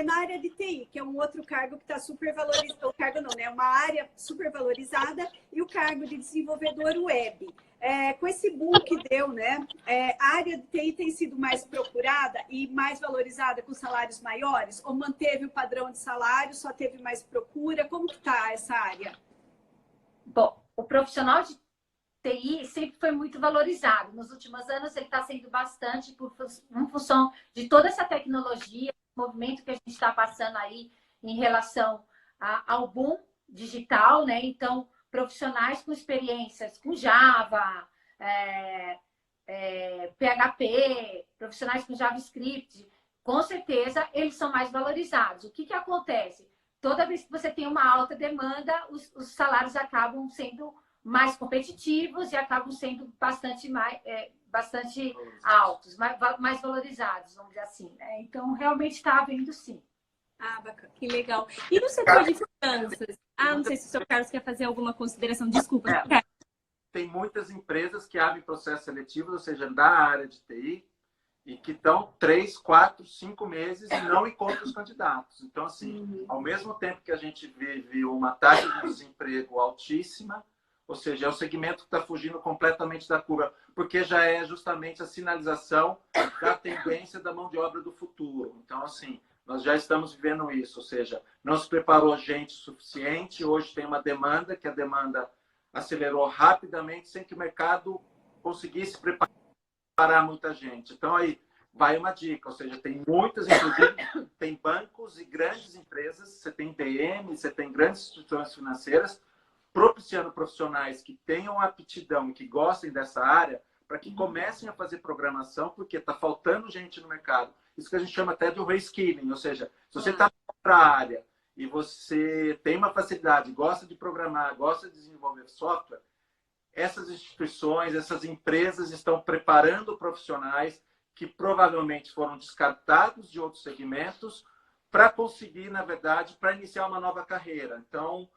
Speaker 2: Na área de TI, que é um outro cargo que está super valorizado, o cargo não, né? Uma área super valorizada, e o cargo de desenvolvedor web. Com esse boom que deu, né? A área de TI tem sido mais procurada e mais valorizada com salários maiores? Ou manteve o padrão de salário, só teve mais procura? Como que está essa área?
Speaker 3: Bom, o profissional de TI sempre foi muito valorizado. Nos últimos anos, ele está sendo bastante em função de toda essa tecnologia, movimento que a gente está passando aí em relação ao boom digital, né? Então, profissionais com experiências com Java, PHP, profissionais com JavaScript, com certeza eles são mais valorizados. O que acontece? Toda vez que você tem uma alta demanda, os salários acabam sendo mais competitivos e acabam sendo bastante altos, mais valorizados, vamos dizer assim, né? Então, realmente está havendo sim.
Speaker 1: Ah, bacana. Que legal. E no setor de finanças? Não sei se o senhor Carlos quer fazer alguma consideração. Desculpa.
Speaker 4: Tem muitas empresas que abrem processos seletivos, ou seja, da área de TI, e que estão 3, 4, 5 meses e não encontram os candidatos. Então, assim, ao mesmo tempo que a gente vive uma taxa de desemprego altíssima, ou seja, é o segmento que está fugindo completamente da curva, porque já é justamente a sinalização da tendência da mão de obra do futuro. Então, assim, nós já estamos vivendo isso, ou seja, não se preparou gente suficiente, hoje tem uma demanda, que a demanda acelerou rapidamente, sem que o mercado conseguisse preparar muita gente. Então, aí vai uma dica, ou seja, tem muitas, inclusive, tem bancos e grandes empresas, você tem DM, você tem grandes instituições financeiras, propiciando profissionais que tenham aptidão e que gostem dessa área para que comecem a fazer programação, porque está faltando gente no mercado. Isso que a gente chama até de reskilling, ou seja, se você está para a área e você tem uma facilidade, gosta de programar, gosta de desenvolver software, essas instituições, essas empresas estão preparando profissionais que provavelmente foram descartados de outros segmentos para conseguir, na verdade, para iniciar uma nova carreira. Então,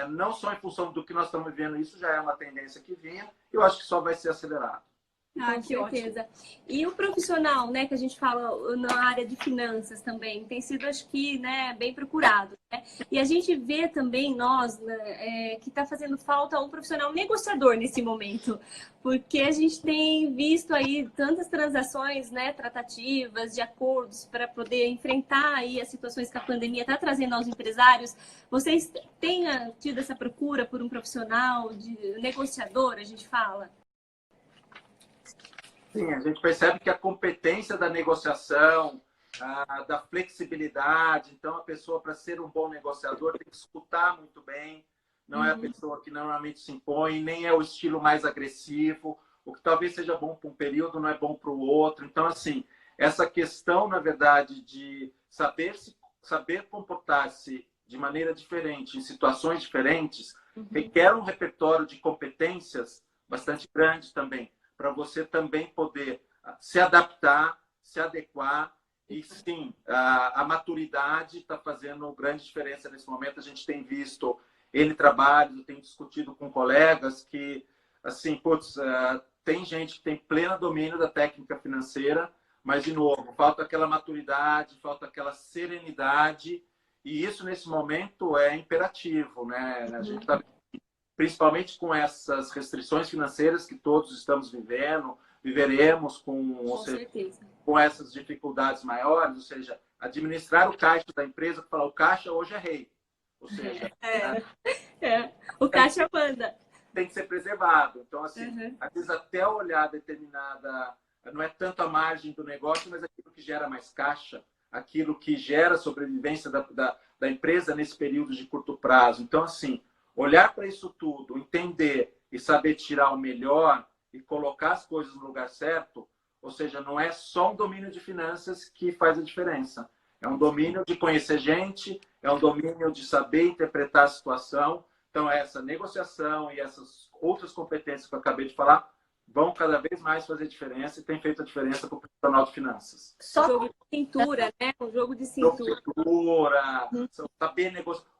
Speaker 4: não só em função do que nós estamos vivendo, isso já é uma tendência que vinha, eu acho que só vai ser acelerado.
Speaker 1: Com certeza. E o profissional, né, que a gente fala na área de finanças também, tem sido, acho que, né, bem procurado, né? E a gente vê também, nós, né, que está fazendo falta um profissional negociador nesse momento, porque a gente tem visto aí tantas transações, né, tratativas, de acordos para poder enfrentar aí as situações que a pandemia está trazendo aos empresários. Vocês têm tido essa procura por um profissional de negociador, a gente fala?
Speaker 4: Sim, a gente percebe que a competência da negociação, da flexibilidade, então a pessoa, para ser um bom negociador, tem que escutar muito bem, não é a pessoa que normalmente se impõe, nem é o estilo mais agressivo, o que talvez seja bom para um período não é bom para o outro. Então, assim, essa questão, na verdade, de saber comportar-se de maneira diferente, em situações diferentes, requer um repertório de competências bastante grande também, para você também poder se adaptar, se adequar. E sim, a maturidade está fazendo grande diferença nesse momento. A gente tem visto trabalhos, eu tenho discutido com colegas que, assim, tem gente que tem pleno domínio da técnica financeira, mas, de novo, falta aquela maturidade, falta aquela serenidade, e isso, nesse momento, é imperativo, né? A gente está, principalmente com essas restrições financeiras que todos estamos viveremos com essas dificuldades maiores, ou seja, administrar o caixa da empresa, falar o caixa hoje é rei, ou seja,
Speaker 1: o caixa manda.
Speaker 4: Tem que ser preservado. Então, assim, às vezes até olhar determinada, não é tanto a margem do negócio, mas aquilo que gera mais caixa, aquilo que gera a sobrevivência da empresa nesse período de curto prazo. Então, assim, olhar para isso tudo, entender e saber tirar o melhor e colocar as coisas no lugar certo, ou seja, não é só um domínio de finanças que faz a diferença. É um domínio de conhecer gente, é um domínio de saber interpretar a situação. Então, essa negociação e essas outras competências que eu acabei de falar vão cada vez mais fazer diferença e tem feito a diferença para o profissional de finanças.
Speaker 1: Só jogo de cintura, né? Um jogo de cintura.
Speaker 4: O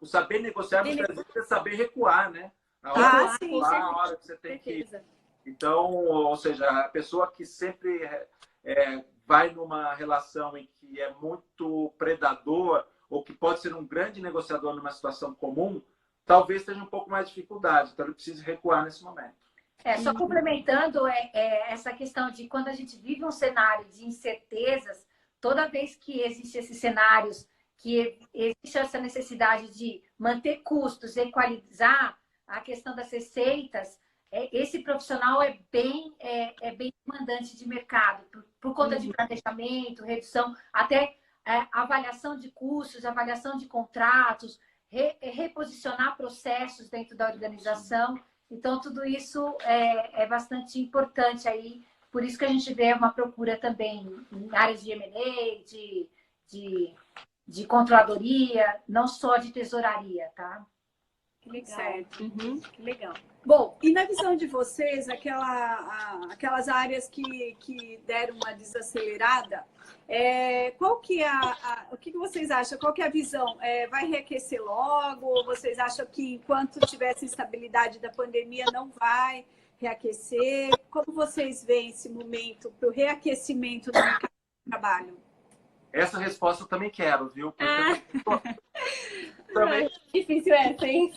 Speaker 4: saber negociar muitas vezes é saber recuar, né? A hora que você tem que... Então, ou seja, a pessoa que sempre vai numa relação em que é muito predador ou que pode ser um grande negociador numa situação comum, talvez tenha um pouco mais de dificuldade. Então, ele precisa recuar nesse momento.
Speaker 3: Só complementando essa questão de quando a gente vive um cenário de incertezas, toda vez que existem esses cenários, que existe essa necessidade de manter custos, equalizar a questão das receitas, esse profissional é bem demandante de mercado, por conta de planejamento, redução, até avaliação de custos, avaliação de contratos, reposicionar processos dentro da organização. Então, tudo isso é bastante importante aí. Por isso que a gente vê uma procura também em áreas de M&A, de controladoria, não só de tesouraria, tá?
Speaker 1: Que legal.
Speaker 2: Certo.
Speaker 1: Que legal.
Speaker 2: Bom, e na visão de vocês, aquelas áreas que deram uma desacelerada, qual que é o que vocês acham? Qual que é a visão? Vai reaquecer logo? Ou vocês acham que enquanto tiver essa estabilidade da pandemia não vai reaquecer? Como vocês veem esse momento para o reaquecimento do mercado de trabalho?
Speaker 4: Essa resposta eu também quero, viu? Porque
Speaker 1: Difícil essa, hein?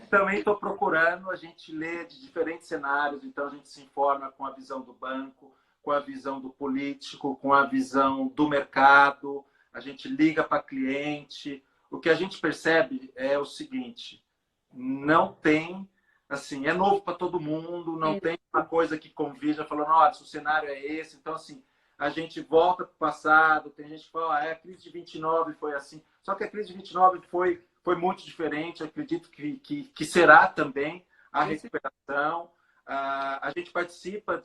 Speaker 4: Também estou procurando, a gente lê de diferentes cenários, então a gente se informa com a visão do banco, com a visão do político, com a visão do mercado, a gente liga para cliente. O que a gente percebe é o seguinte, não tem, assim, é novo para todo mundo, não tem uma coisa que convida falando, olha, se o cenário é esse, então assim, a gente volta para o passado, tem gente que fala, a crise de 29 foi assim, só que a crise de 29 foi muito diferente, acredito que será também a recuperação. A gente participa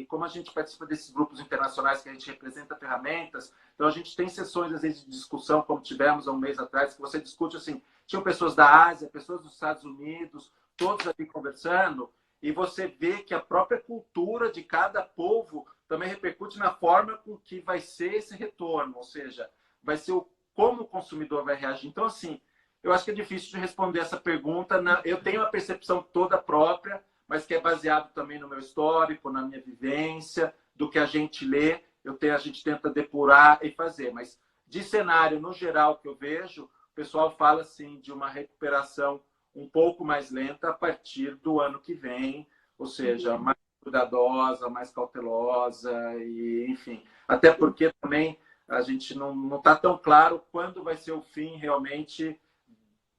Speaker 4: como a gente participa desses grupos internacionais que a gente representa ferramentas, então a gente tem sessões, às vezes, de discussão, como tivemos há um mês atrás, que você discute assim, tinham pessoas da Ásia, pessoas dos Estados Unidos, todos ali conversando, e você vê que a própria cultura de cada povo também repercute na forma com que vai ser esse retorno, ou seja, vai ser como o consumidor vai reagir. Então, assim, eu acho que é difícil de responder essa pergunta. Eu tenho a percepção toda própria, mas que é baseado também no meu histórico, na minha vivência, do que a gente lê, a gente tenta depurar e fazer. Mas de cenário, no geral, que eu vejo, o pessoal fala assim, de uma recuperação um pouco mais lenta a partir do ano que vem, ou seja, mais cuidadosa, mais cautelosa, e enfim. Até porque também a gente não está tão claro quando vai ser o fim realmente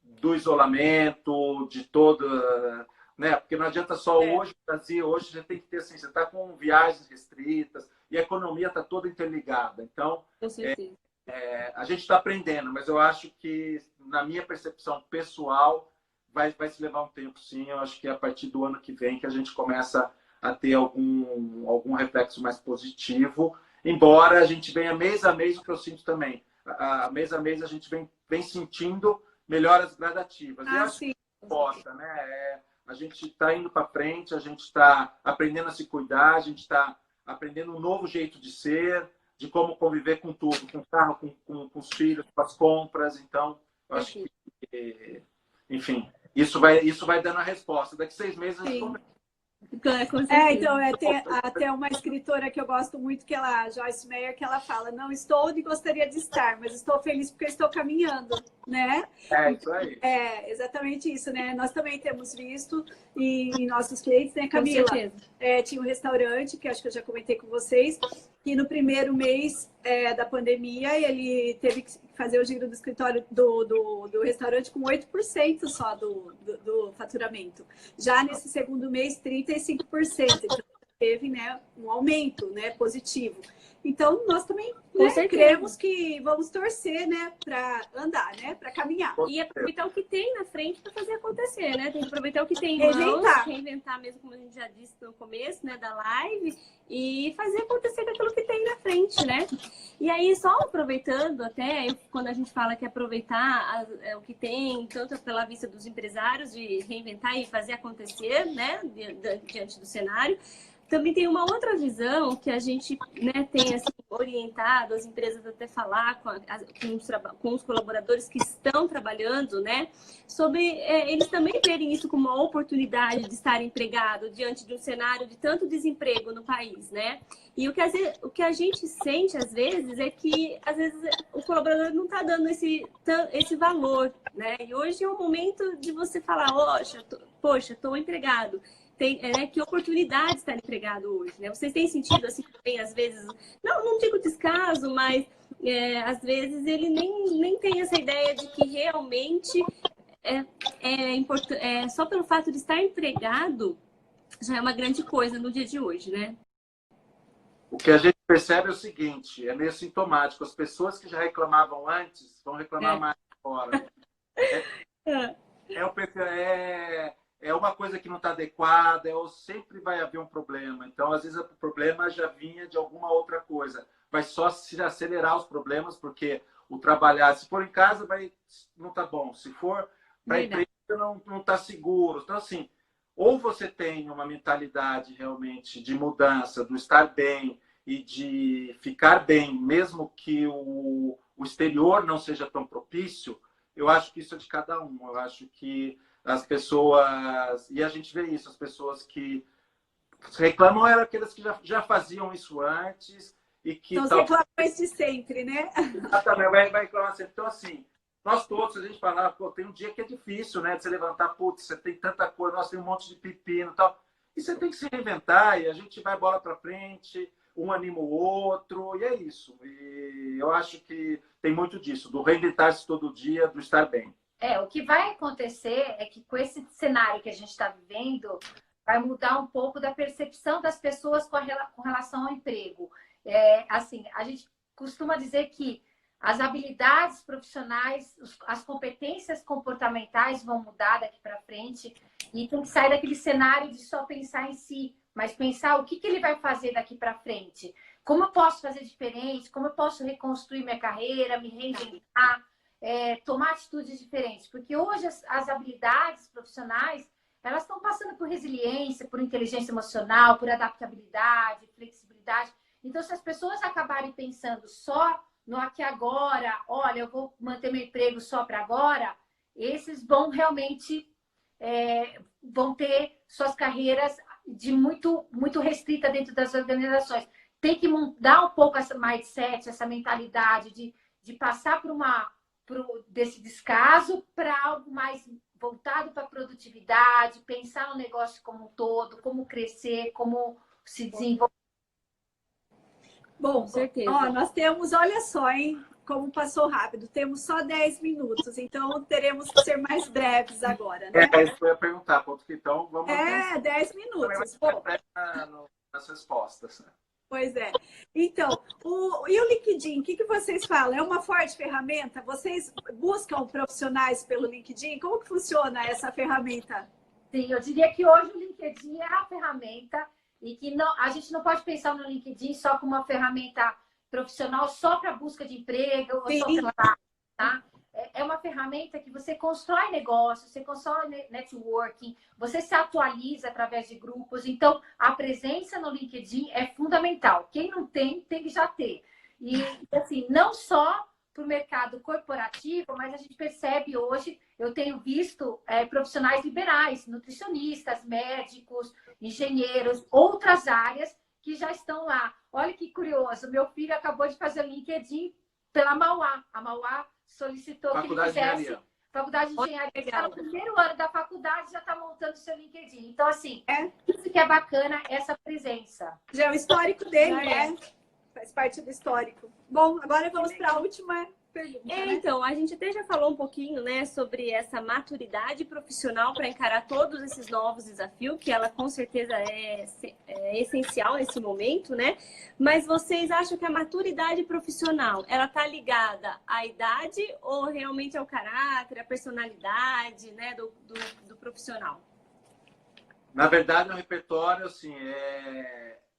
Speaker 4: do isolamento, de toda... Né? Porque não adianta só hoje, o Brasil, hoje você tem que ter assim, você está com viagens restritas e a economia está toda interligada. Então, a gente está aprendendo, mas eu acho que, na minha percepção pessoal, vai se levar um tempo, sim. Eu acho que é a partir do ano que vem que a gente começa a ter algum reflexo mais positivo, embora a gente venha mês a mês, o que eu sinto também. Mês a mês a gente vem sentindo melhoras gradativas. E acho que importa, né? A gente está indo para frente, a gente está aprendendo a se cuidar, a gente está aprendendo um novo jeito de ser, de como conviver com tudo, com o carro, com os filhos, com as compras. Então, eu acho que, enfim, isso vai dando a resposta. Daqui 6 meses a gente conversa.
Speaker 2: Então, até uma escritora que eu gosto muito, que ela, Joyce Meyer, que ela fala: não estou onde gostaria de estar, mas estou feliz porque estou caminhando, né?
Speaker 4: Isso aí.
Speaker 2: Exatamente isso, né? Nós também temos visto em nossos clientes, né, Camila?
Speaker 1: Com certeza.
Speaker 2: Tinha um restaurante, que acho que eu já comentei com vocês, que no primeiro mês da pandemia, ele teve que fazer o giro do escritório do restaurante com 8% só do faturamento. Já nesse segundo mês, 35%. Então, teve, né, um aumento, né, positivo. Então, nós também cremos que vamos torcer, né, para andar, né, para caminhar.
Speaker 1: E aproveitar o que tem na frente para fazer acontecer, né? Tem que aproveitar o que tem em
Speaker 2: Reinventar.
Speaker 1: reinventar mesmo, como a gente já disse no começo, né, da live, e fazer acontecer com aquilo que tem na frente, né? E aí, só aproveitando até, quando a gente fala que aproveitar o que tem, tanto pela vista dos empresários, de reinventar e fazer acontecer, né, diante do cenário, também tem uma outra visão que a gente, né, tem assim, orientado as empresas até falar com os colaboradores que estão trabalhando, né, sobre eles também verem isso como uma oportunidade de estar empregado diante de um cenário de tanto desemprego no país, né? E o que a gente sente às vezes é que às vezes o colaborador não está dando esse valor, né? E hoje é o momento de você falar: poxa, estou empregado. Que oportunidade estar empregado hoje, né? Vocês têm sentido assim também, às vezes, não digo descaso, mas às vezes ele nem tem essa ideia de que realmente só pelo fato de estar empregado já é uma grande coisa no dia de hoje, né?
Speaker 4: O que a gente percebe é o seguinte, é meio sintomático. As pessoas que já reclamavam antes vão reclamar mais agora. É uma coisa que não está adequada, ou sempre vai haver um problema. Então, às vezes, o problema já vinha de alguma outra coisa. Vai só se acelerar os problemas, porque o trabalhar, se for em casa, não está bom. Se for para a empresa, não está seguro. Então, assim, ou você tem uma mentalidade realmente de mudança, do estar bem e de ficar bem, mesmo que o exterior não seja tão propício, eu acho que isso é de cada um. Eu acho que as pessoas, e a gente vê isso, as pessoas que reclamam eram aquelas que já faziam isso antes e que...
Speaker 2: Então, os reclamações de sempre, né?
Speaker 4: Exatamente, vai reclamar sempre. Então, assim, nós todos, a gente fala, tem um dia que é difícil, né? De você levantar, putz, você tem tanta coisa, nós tem um monte de pepino e tal. E você tem que se reinventar, e a gente vai bola para frente, um anima o outro, e é isso. E eu acho que tem muito disso, do reinventar-se todo dia, do estar bem.
Speaker 3: O que vai acontecer é que com esse cenário que a gente está vivendo, vai mudar um pouco da percepção das pessoas com relação ao emprego. Assim, a gente costuma dizer que as habilidades profissionais, as competências comportamentais vão mudar daqui para frente e tem que sair daquele cenário de só pensar em si, mas pensar o que ele vai fazer daqui para frente. Como eu posso fazer diferente? Como eu posso reconstruir minha carreira, me reinventar? Tomar atitudes diferentes, porque hoje as habilidades profissionais elas estão passando por resiliência, por inteligência emocional, por adaptabilidade, flexibilidade. Então, se as pessoas acabarem pensando só no aqui agora, olha, eu vou manter meu emprego só para agora, esses vão realmente vão ter suas carreiras de muito restrita dentro das organizações. Tem que mudar um pouco essa mindset, essa mentalidade de passar desse descaso para algo mais voltado para a produtividade, pensar no negócio como um todo, como crescer, como se desenvolver.
Speaker 2: Bom,
Speaker 1: com certeza.
Speaker 2: ó, nós temos, olha só, hein, como passou rápido, temos só 10 minutos, então teremos que ser mais breves agora, né?
Speaker 4: Isso que eu ia perguntar, ponto que então vamos...
Speaker 2: 10 minutos. Bom,
Speaker 4: nas respostas, né?
Speaker 2: pois é. Então, e o LinkedIn, o que vocês falam? É uma forte ferramenta? Vocês buscam profissionais pelo LinkedIn? Como que funciona essa ferramenta?
Speaker 3: Sim, eu diria que hoje o LinkedIn é a ferramenta e que a gente não pode pensar no LinkedIn só como uma ferramenta profissional só para busca de emprego ou só para, tá? É uma ferramenta que você constrói negócios, você constrói networking, você se atualiza através de grupos. Então, a presença no LinkedIn é fundamental. Quem não tem, tem que já ter. E, assim, não só para o mercado corporativo, mas a gente percebe hoje, eu tenho visto profissionais liberais, nutricionistas, médicos, engenheiros, outras áreas que já estão lá. Olha que curioso, meu filho acabou de fazer o LinkedIn pela Mauá. A Mauá solicitou que ele fizesse faculdade de engenharia. Está no primeiro ano da faculdade, já está montando o seu LinkedIn. Então, assim, isso que é bacana, essa presença.
Speaker 2: Já é o histórico dele, né? Faz parte do histórico. Bom, agora vamos para a última pergunta. Né?
Speaker 1: Então, a gente até já falou um pouquinho, né, sobre essa maturidade profissional para encarar todos esses novos desafios, que ela com certeza é essencial nesse momento, né? Mas vocês acham que a maturidade profissional, ela está ligada à idade ou realmente ao caráter, à personalidade, né, do profissional?
Speaker 4: Na verdade, é um repertório, assim,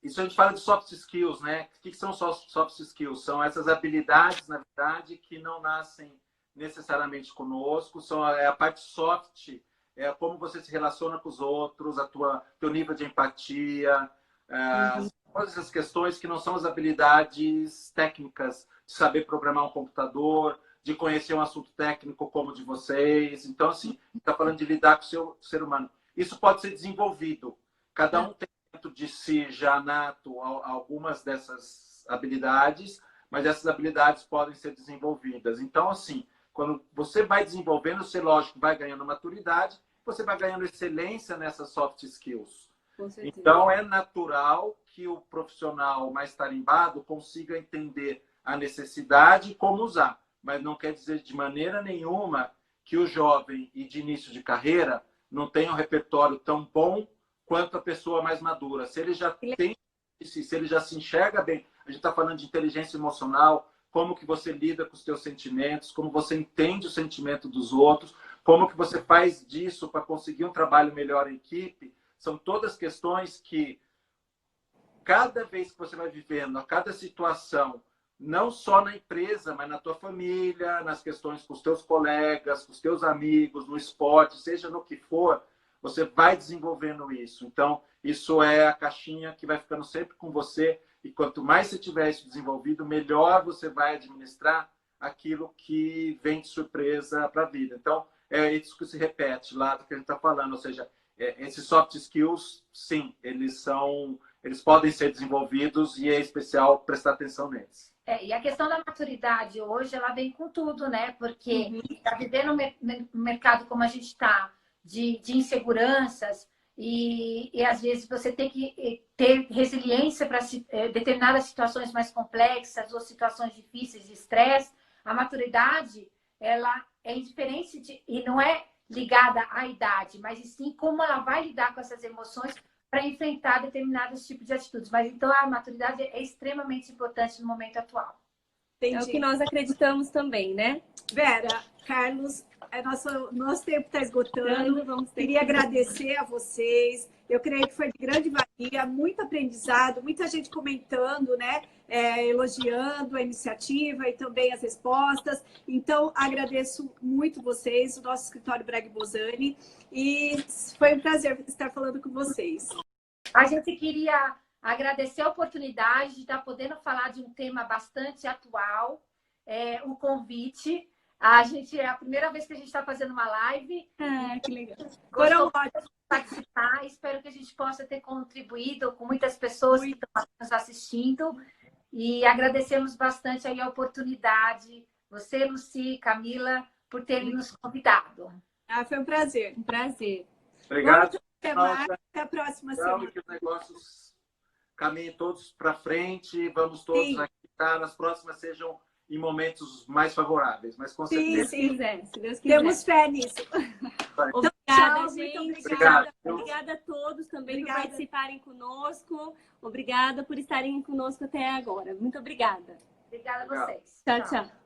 Speaker 4: isso a gente fala de soft skills, né? O que são soft skills? São essas habilidades, na verdade, que não nascem necessariamente conosco, são a parte soft, como você se relaciona com os outros, teu nível de empatia, todas essas questões que não são as habilidades técnicas de saber programar um computador, de conhecer um assunto técnico como o de vocês. Então, assim, está falando de lidar com o seu ser humano. Isso pode ser desenvolvido. Cada um tem dentro de si já nato algumas dessas habilidades, mas essas habilidades podem ser desenvolvidas. Então, assim, quando você vai desenvolvendo, você, lógico, vai ganhando maturidade, você vai ganhando excelência nessas soft skills. Então, é natural que o profissional mais tarimbado consiga entender a necessidade e como usar. Mas não quer dizer de maneira nenhuma que o jovem e de início de carreira não tenha um repertório tão bom quanto a pessoa mais madura. Se ele já tem, se ele já se enxerga bem, a gente está falando de inteligência emocional, como que você lida com os seus sentimentos, como você entende o sentimento dos outros, como que você faz disso para conseguir um trabalho melhor em equipe, são todas questões que cada vez que você vai vivendo, a cada situação, não só na empresa, mas na tua família, nas questões com os teus colegas, com os teus amigos, no esporte, seja no que for, você vai desenvolvendo isso. Então, isso é a caixinha que vai ficando sempre com você. E quanto mais você tiver isso desenvolvido, melhor você vai administrar aquilo que vem de surpresa para a vida. Então, é isso que se repete lá do que a gente está falando. Ou seja, esses soft skills, sim, eles podem ser desenvolvidos e é especial prestar atenção neles.
Speaker 3: E a questão da maturidade hoje, ela vem com tudo, né? Porque está vivendo um mercado como a gente está, de inseguranças, e às vezes você tem que ter resiliência para determinadas situações mais complexas ou situações difíceis de estresse. A maturidade, ela é indiferente e não é ligada à idade, mas sim como ela vai lidar com essas emoções para enfrentar determinados tipos de atitudes. Mas então a maturidade é extremamente importante no momento atual.
Speaker 2: Entendi.
Speaker 1: É o que nós acreditamos também, né?
Speaker 2: Vera, Carlos, nosso tempo está esgotando. Queria agradecer a vocês. Eu creio que foi de grande valia, muito aprendizado, muita gente comentando, né? Elogiando a iniciativa e também as respostas. Então, agradeço muito vocês, o nosso escritório Brag Bosani, e foi um prazer estar falando com vocês.
Speaker 3: A gente queria agradecer a oportunidade de estar podendo falar de um tema bastante atual, o convite. É a primeira vez que a gente está fazendo uma live.
Speaker 1: Ah, que legal.
Speaker 2: Foram
Speaker 3: Gostou de participar. Espero que a gente possa ter contribuído com muitas pessoas que estão nos assistindo. E agradecemos bastante aí a oportunidade, você, Lucy, Camila, por terem nos convidado.
Speaker 2: Ah, foi um prazer.
Speaker 1: Um prazer.
Speaker 4: Obrigado.
Speaker 2: Até mais. Até a próxima semana.
Speaker 4: Que os negócios caminhem todos para frente. Vamos todos acreditar. Nas próximas sejam em momentos mais favoráveis. Mas com certeza.
Speaker 1: Se Deus quiser.
Speaker 2: Temos fé nisso.
Speaker 1: Obrigada,
Speaker 2: Tchau,
Speaker 1: gente.
Speaker 2: muito obrigada.
Speaker 1: Obrigada a todos também
Speaker 2: Obrigada.
Speaker 1: por participarem conosco. Obrigada por estarem conosco até agora. Muito obrigada.
Speaker 3: Obrigada a vocês.
Speaker 1: Tchau, tchau.